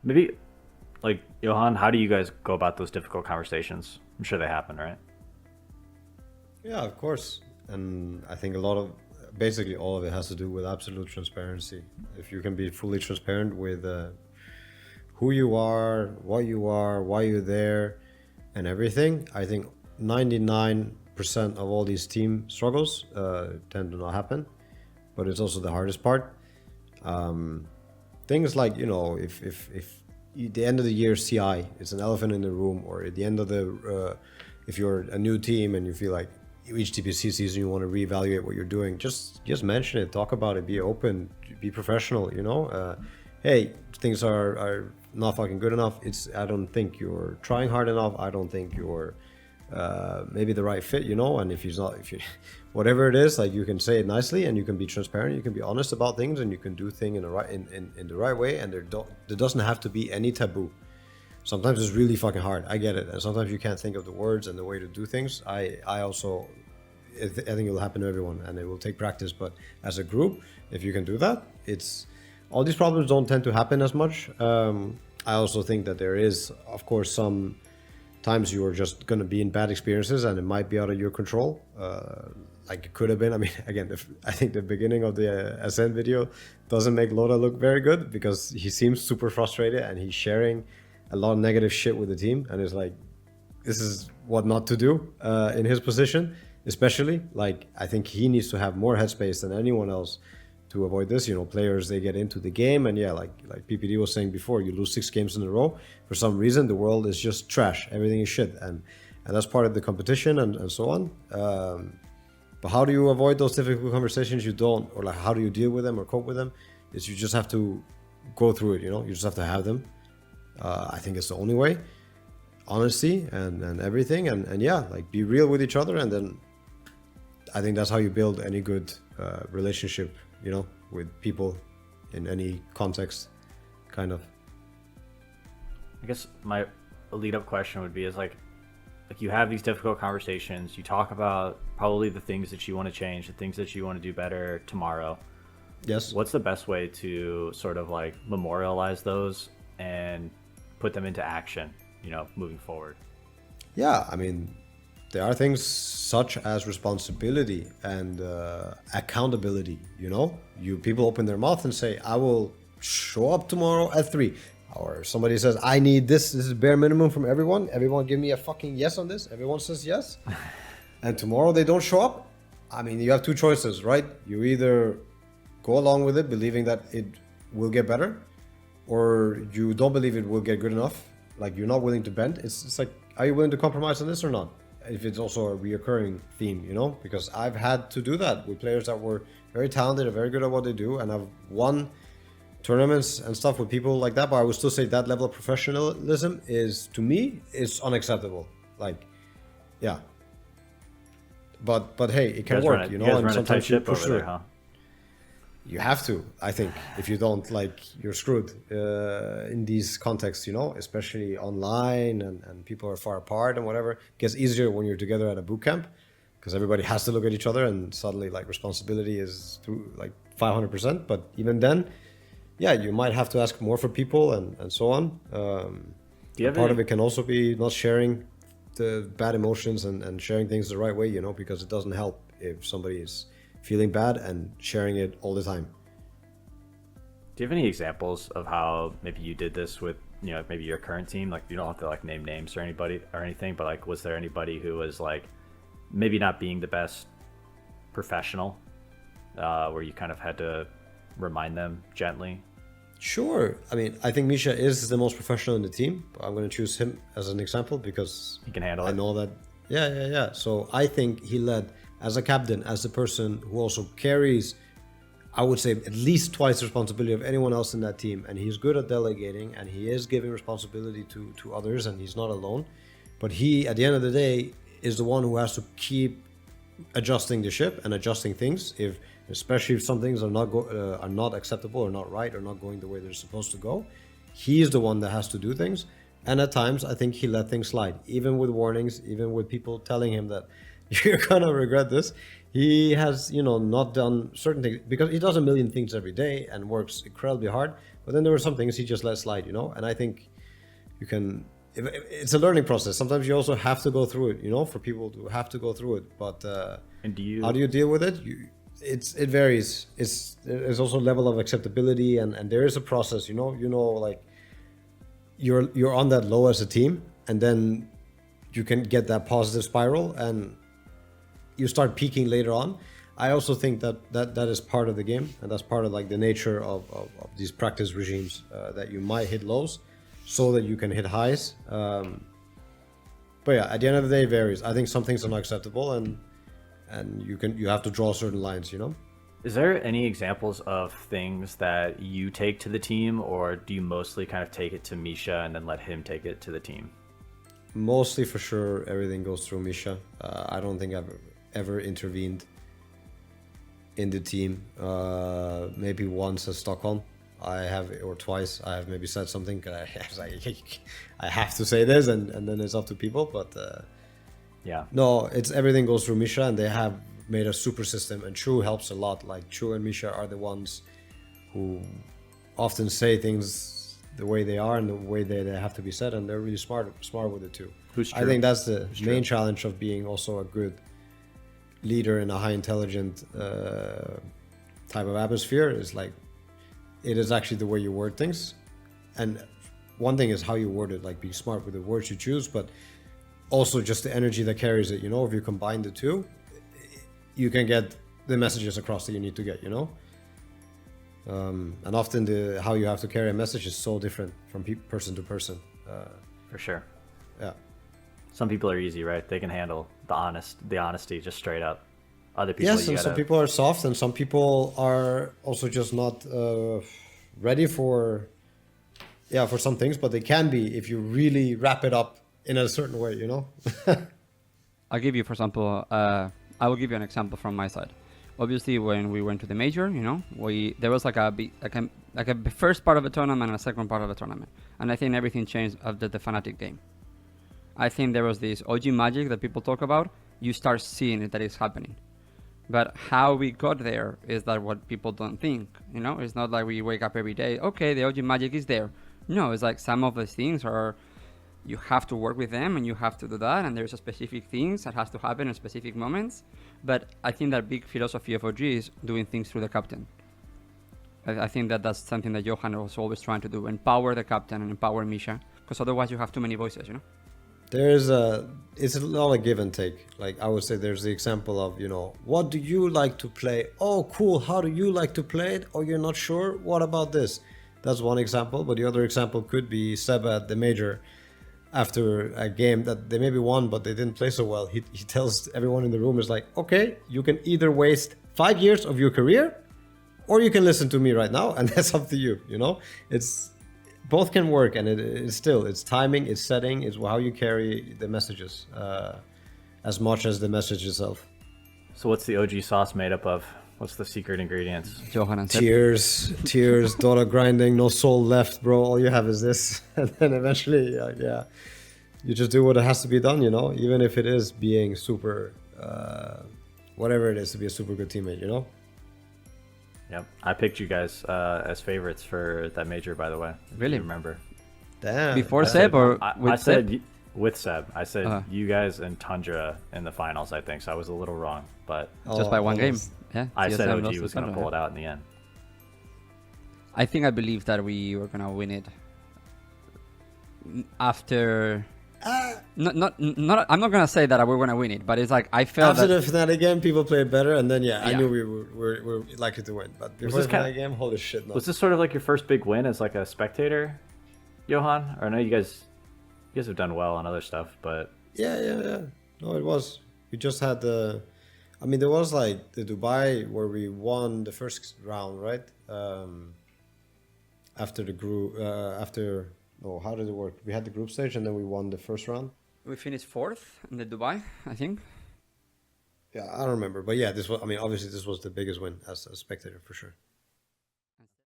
Maybe like Johan, how do you guys go about those difficult conversations? I'm sure they happen, right? Yeah, of course. And I think a lot of basically all of it has to do with absolute transparency. If you can be fully transparent with who you are, why you're there, and everything, I think 99% of all these team struggles tend to not happen. But it's also the hardest part. Things like, if the end of the year CI is an elephant in the room, or at the end of the if you're a new team and you feel like each TPC season you want to reevaluate what you're doing, just mention it, talk about it, be open, be professional. Hey, things are not fucking good enough. I don't think you're trying hard enough. I don't think you're maybe the right fit, and if he's not, if you whatever it is, like, you can say it nicely and you can be transparent, you can be honest about things, and you can do things in the right way, and there doesn't have to be any taboo. Sometimes it's really fucking hard, I get it, and sometimes you can't think of the words and the way to do things. I think it will happen to everyone, and it will take practice, but as a group, if you can do that, it's all these problems don't tend to happen as much. I also think that there is, of course, some times you are just going to be in bad experiences and it might be out of your control, like it could have been. I mean, again, I think the beginning of the Ascent video doesn't make Loda look very good, because he seems super frustrated and he's sharing a lot of negative shit with the team, and it's like, this is what not to do in his position, especially. Like, I think he needs to have more headspace than anyone else to avoid this. Players, they get into the game, and yeah, like PPD was saying before, you lose 6 games in a row. For some reason, the world is just trash. Everything is shit, and that's part of the competition, and so on. But how do you avoid those difficult conversations? You don't, or like, how do you deal with them or cope with them? Is you just have to go through it. You just have to have them. I think it's the only way. Honesty and everything, and yeah, like, be real with each other, and then I think that's how you build any good relationship, with people in any context, kind of. I guess my lead up question would be is like you have these difficult conversations, you talk about probably the things that you want to change, the things that you want to do better tomorrow. Yes. What's the best way to sort of like memorialize those and put them into action, moving forward? Yeah, I mean, there are things such as responsibility and accountability. People open their mouth and say, I will show up tomorrow at 3. Or somebody says, I need this is bare minimum from everyone. Everyone give me a fucking yes on this. Everyone says yes. And tomorrow they don't show up. I mean, you have 2 choices, right? You either go along with it, believing that it will get better, or you don't believe it will get good enough. Like, you're not willing to bend. It's like, are you willing to compromise on this or not? If it's also a reoccurring theme, because I've had to do that with players that were very talented and very good at what they do, and I've won tournaments and stuff with people like that. But I would still say that level of professionalism is, to me, is unacceptable. Like, yeah. But hey, it can work, You guys and run a tight sometimes you ship push over through there, it. huh? You have to, I think. If you don't, like, you're screwed in these contexts, especially online, and people are far apart and whatever. It gets easier when you're together at a boot camp, because everybody has to look at each other, and suddenly, like, responsibility is through like 500%. But even then, yeah, you might have to ask more for people, and so on. Part of it can also be not sharing the bad emotions and sharing things the right way, because it doesn't help if somebody is feeling bad and sharing it all the time. Do you have any examples of how maybe you did this with, maybe your current team? Like, you don't have to like name names or anybody or anything, but like, was there anybody who was like maybe not being the best professional, where you kind of had to remind them gently? Sure. I mean, I think Misha is the most professional in the team. I'm going to choose him as an example because He can handle it. I know that. Yeah. So I think he led as a captain, as the person who also carries, I would say, at least twice the responsibility of anyone else in that team. And he's good at delegating, and he is giving responsibility to others, and he's not alone. But he, at the end of the day, is the one who has to keep adjusting the ship and adjusting things, especially if some things are not acceptable or not right or not going the way they're supposed to go. He's the one that has to do things. And at times, I think he let things slide, even with warnings, even with people telling him that you're gonna regret this. He has, not done certain things, because he does a million things every day and works incredibly hard. But then there were some things he just let slide, you know. And I think you can. It's a learning process. Sometimes you also have to go through it, you know, for people to have to go through it. But And how do you deal with it? It varies. There's also a level of acceptability, and there is a process, you know. Like you're on that low as a team, and then you can get that positive spiral, and you start peaking later on. I also think that is part of the game, and that's part of like the nature of these practice regimes, that you might hit lows so that you can hit highs. But yeah, at the end of the day, it varies. I think some things are not acceptable, and you have to draw certain lines, you know. Is there any examples of things that you take to the team, or do you mostly kind of take it to Misha and then let him take it to the team? Mostly, for sure, everything goes through Misha. I don't think I've ever intervened in the team. Maybe once at Stockholm, or twice. I have maybe said something. I have to say this, and then it's up to people. But yeah, no, it's everything goes through Misha, and they have made a super system, and True helps a lot. Like True and Misha are the ones who often say things the way they are and the way they have to be said, and they're really smart with it too. Who's True? I think that's the main challenge of being also a good leader in a high intelligent type of atmosphere, is like it is actually the way you word things. And one thing is how you word it, like be smart with the words you choose, but also just the energy that carries it, you know. If you combine the two, you can get the messages across that you need to get, you know. And often how you have to carry a message is so different from person to person. For sure. Yeah. Some people are easy, right? They can handle the honesty just straight up. Other people, yes, and some people are soft, and some people are also just not ready for some things, but they can be if you really wrap it up in a certain way, you know. I'll give you, for example, I will give you an example from my side. Obviously, when we went to the major, you know, there was like a first part of a tournament and a second part of a tournament, and I think everything changed after the Fnatic game. I think there was this OG magic that people talk about. You start seeing it, that it's happening. But how we got there is that what people don't think, you know. It's not like we wake up every day, okay, the OG magic is there. No, it's like some of these things are, you have to work with them and you have to do that, and there's a specific things that has to happen in specific moments. But I think that big philosophy of OG is doing things through the captain. I think that's something that Johan was always trying to do, empower the captain and empower Misha, because otherwise you have too many voices, you know. It's a lot of give and take. Like I would say, there's the example of, you know, what do you like to play? Oh, cool. How do you like to play it? Oh, you're not sure? What about this? That's one example. But the other example could be Seba at the major. After a game that they maybe won, but they didn't play so well, he tells everyone in the room, is like, okay, you can either waste 5 years of your career, or you can listen to me right now, and that's up to you, you know. It's both can work, and it's timing, it's setting, it's how you carry the messages, as much as the message itself. So what's the OG sauce made up of? What's the secret ingredients? Johan and Tears, Dota grinding, no soul left, bro. All you have is this, and then eventually, you just do what has to be done, you know. Even if it is being super, whatever it is, to be a super good teammate, you know. Yep, I picked you guys as favorites for that major, by the way. Really? Remember? Damn. Before Seb or with Seb? Said with Seb. I said you guys and Tundra in the finals, I think. So I was a little wrong, but just by one game. Yeah. I said TSM OG was going to pull it out in the end. I think I believe that we were going to win it after. Not. I'm not going to say that we're going to win it, but it's like I felt after that the Fnatic game, people played better, and then I knew we were likely to win. But before the Fnatic game, holy shit! No. Was this sort of like your first big win as like a spectator, Johan? Or I know you guys have done well on other stuff, but yeah. No, it was. We just had there was like the Dubai where we won the first round, right? After the group, how did it work? We had the group stage and then we won the first round. we finished fourth in the Dubai, I think. Yeah, I don't remember, but yeah, this was. I mean, obviously, this was the biggest win as a spectator for sure.